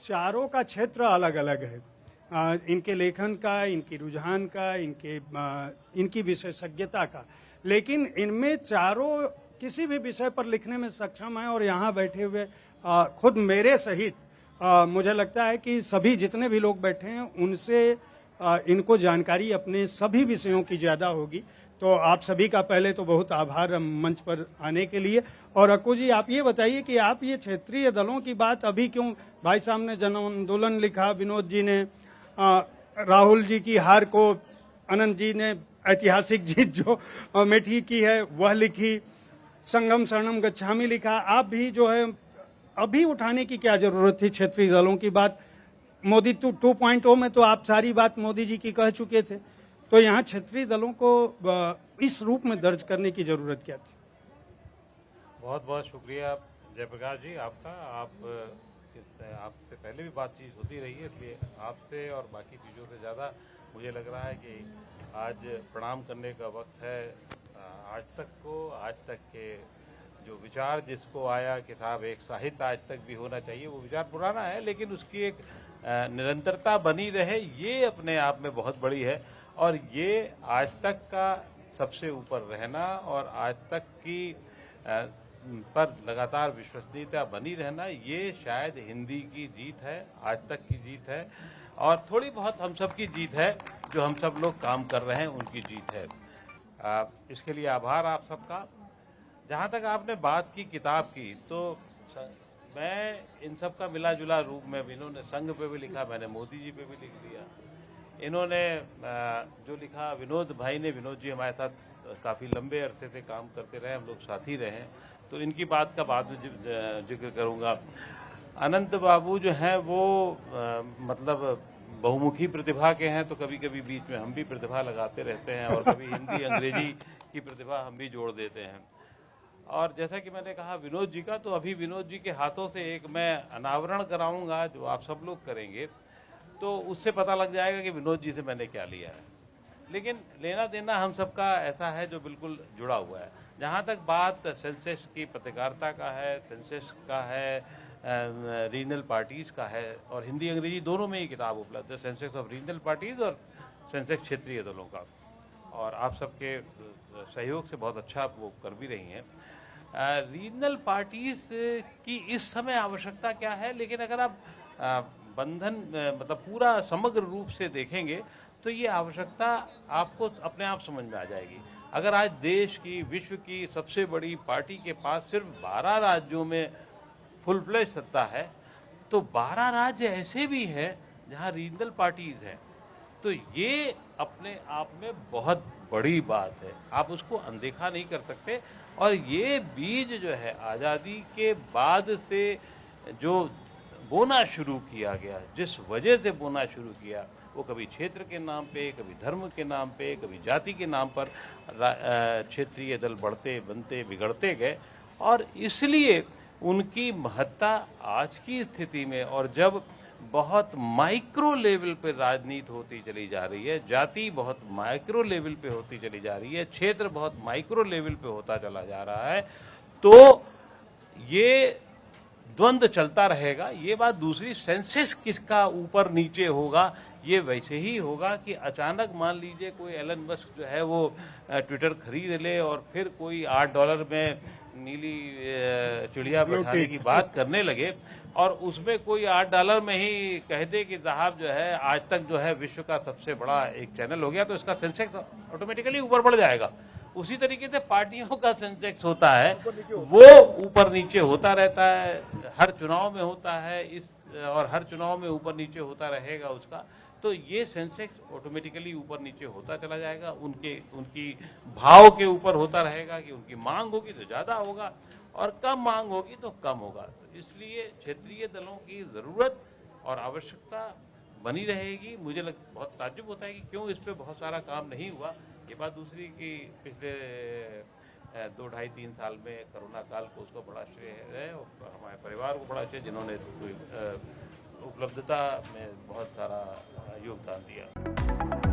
चारों का क्षेत्र अलग अलग है, इनके लेखन का, इनकी रुझान का, इनकी विशेषज्ञता का, लेकिन इनमें चारों किसी भी विषय पर लिखने में सक्षम है। और यहाँ बैठे हुए खुद मेरे सहित मुझे लगता है कि सभी जितने भी लोग बैठे हैं उनसे इनको जानकारी अपने सभी विषयों की ज़्यादा होगी। तो आप सभी का पहले तो बहुत आभार मंच पर आने के लिए। और अक्कू जी, आप ये बताइए कि आप ये क्षेत्रीय दलों की बात अभी क्यों, भाई साहब ने जन आंदोलन लिखा, विनोद जी ने राहुल जी की हार को, अनंत जी ने ऐतिहासिक जीत जो अमेठी की है वह लिखी, संगम शरणम गच्छामि लिखा, आप भी जो है अभी उठाने की क्या जरूरत थी क्षेत्रीय दलों की बात? मोदी 2.0 में तो आप सारी बात मोदी जी की कह चुके थे, तो यहाँ क्षेत्रीय दलों को इस रूप में दर्ज करने की जरूरत क्या थी? बहुत बहुत शुक्रिया जयप्रकाश जी आपका। आपसे पहले भी बातचीत होती रही है, इसलिए आपसे और बाकी चीज़ों से ज़्यादा मुझे लग रहा है कि आज प्रणाम करने का वक्त है आज तक को, आज तक के जो विचार जिसको आया कि साहब एक साहित्य आज तक भी होना चाहिए, वो विचार पुराना है लेकिन उसकी एक निरंतरता बनी रहे, ये अपने आप में बहुत बड़ी है। और ये आज तक का सबसे ऊपर रहना और आज तक की पर लगातार विश्वसनीयता बनी रहना, ये शायद हिंदी की जीत है, आज तक की जीत है, और थोड़ी बहुत हम सब की जीत है, जो हम सब लोग काम कर रहे हैं उनकी जीत है। इसके लिए आभार आप सबका। जहाँ तक आपने बात की किताब की, तो मैं इन सब का मिला जुला रूप में, इन्होंने संघ पे भी लिखा, मैंने मोदी जी पे भी लिख दिया, इन्होंने जो लिखा विनोद भाई ने, विनोद जी हमारे साथ काफ़ी लंबे अरसे से काम करते रहे, हम लोग साथी रहे हैं, तो इनकी बात का बाद में जिक्र करूँगा। अनंत बाबू जो हैं वो मतलब बहुमुखी प्रतिभा के हैं, तो कभी कभी बीच में हम भी प्रतिभा लगाते रहते हैं और कभी हिंदी अंग्रेजी की प्रतिभा हम भी जोड़ देते हैं। और जैसा कि मैंने कहा विनोद जी का, तो अभी विनोद जी के हाथों से एक मैं अनावरण कराऊंगा जो आप सब लोग करेंगे, तो उससे पता लग जाएगा कि विनोद जी से मैंने क्या लिया है। लेकिन लेना देना हम सबका ऐसा है जो बिल्कुल जुड़ा हुआ है। जहाँ तक बात सेंसस की पत्रकारिता का है, सेंसस का है, रीजनल पार्टीज़ का है, और हिंदी अंग्रेजी दोनों में ही किताब उपलब्ध है, सेंसस ऑफ रीजनल पार्टीज़ और सेंसस क्षेत्रीय दलों का, और आप सबके सहयोग से बहुत अच्छा वो कर भी रही हैं। रीजनल पार्टीज़ की इस समय आवश्यकता क्या है, लेकिन अगर आप बंधन मतलब पूरा समग्र रूप से देखेंगे तो ये आवश्यकता आपको अपने आप समझ में आ जाएगी। अगर आज देश की, विश्व की सबसे बड़ी पार्टी के पास सिर्फ 12 राज्यों में फुल फ्लेज सत्ता है, तो 12 राज्य ऐसे भी हैं जहां रीजनल पार्टीज हैं, तो ये अपने आप में बहुत बड़ी बात है, आप उसको अनदेखा नहीं कर सकते। और ये बीज जो है आज़ादी के बाद से जो बोना शुरू किया गया, जिस वजह से बोना शुरू किया, वो कभी क्षेत्र के नाम पे, कभी धर्म के नाम पे, कभी जाति के नाम पर क्षेत्रीय दल बढ़ते बनते बिगड़ते गए, और इसलिए उनकी महत्ता आज की स्थिति में, और जब बहुत माइक्रो लेवल पे राजनीति होती चली जा रही है, जाति बहुत माइक्रो लेवल पे होती चली जा रही है, क्षेत्र बहुत माइक्रो लेवल पे होता चला जा रहा है, तो ये द्वंद्व चलता रहेगा। ये बात दूसरी, सेंसस किसका ऊपर नीचे होगा, ये वैसे ही होगा कि अचानक मान लीजिए कोई एलन मस्क जो है वो ट्विटर खरीद ले और फिर कोई $8 में नीली चिड़िया बैठाने की बात करने लगे, और उसमें कोई $8 में ही कह दे कि साहब जो है आज तक जो है विश्व का सबसे बड़ा एक चैनल हो गया, तो इसका सेंसेक्स ऑटोमेटिकली ऊपर बढ़ जाएगा। उसी तरीके से पार्टियों का सेंसेक्स होता है, वो ऊपर नीचे होता रहता है, हर चुनाव में होता है, और हर चुनाव में ऊपर नीचे होता रहेगा उसका। तो ये सेंसेक्स ऑटोमेटिकली ऊपर नीचे होता चला जाएगा, उनकी भाव के ऊपर होता रहेगा कि उनकी मांग होगी तो ज़्यादा होगा और कम मांग होगी तो कम होगा। तो इसलिए क्षेत्रीय दलों की ज़रूरत और आवश्यकता बनी रहेगी। मुझे बहुत ताज्जुब होता है कि क्यों इस पर बहुत सारा काम नहीं हुआ। ये बात दूसरी कि पिछले 2, 2.5, 3 साल में कोरोना काल को उसका बड़ा श्रेय है, और हमारे परिवार को बड़ा श्रेय, जिन्होंने उपलब्धता में बहुत सारा योगदान दिया।